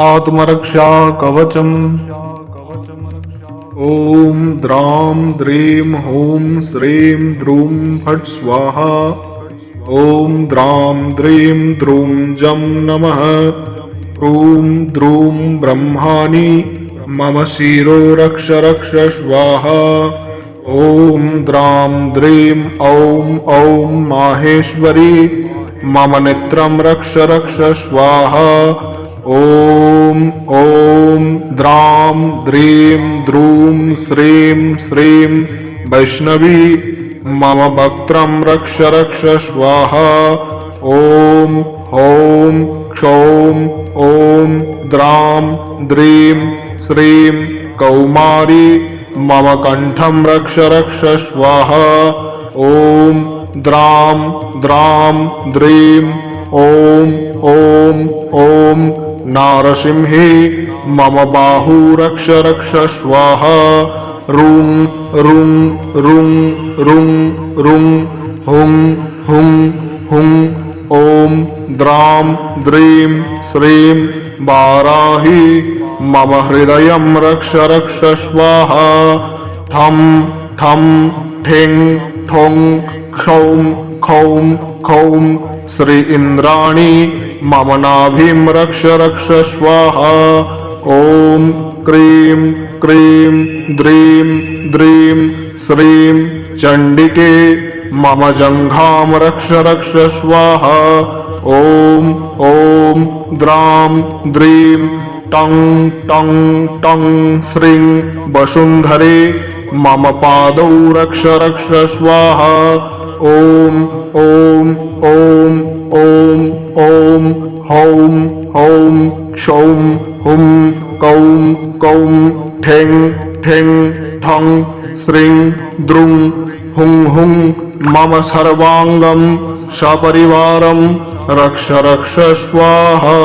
आत्मरक्षा कवचम्। ॐ द्रां द्रीं हूं श्रीं द्रूं फट् स्वाहा। ॐ द्रां द्रीं द्रूं जं नमः। ॐ द्रूं ब्रह्माणि मम शिरो रक्ष रक्ष स्वाहा। ॐ द्रां द्रीं ॐ माहेश्वरी मम नेत्रं रक्ष रक्ष स्वाहा। ॐ द्रां द्रीं द्रूं श्रीं श्रीं वैष्णवी मम वक्त्रं रक्ष रक्ष स्वाहा। ॐ क्षौं ॐ द्रां द्रीं श्रीं कौमारी मम कण्ठं रक्ष रक्ष स्वाहा। ॐ द्रां द्रीं ॐ नारसिंही मम बाहू रक्ष रक्ष स्वाहा। रुं हुं ॐ द्रां द्रीं श्रीं वाराही मम हृदयं रक्ष रक्ष स्वाहा। ठं ठिं ठों खौं श्री इंद्राणी मम नाभिं रक्ष रक्ष स्वाहा। ॐ क्रीं द्रीं श्रीं चण्डिके मम जङ्घां रक्ष रक्ष स्वाहा। ॐ द्रां द्रीं टं श्रीं वसुन्धरे मम पादौ रक्ष रक्ष स्वाहा। ॐ हौं क्षौं हुं कौं ठें ठं श्रीं द्रुं हुं मम सर्वाङ्गं सपरिवारं रक्ष रक्ष स्वाहा।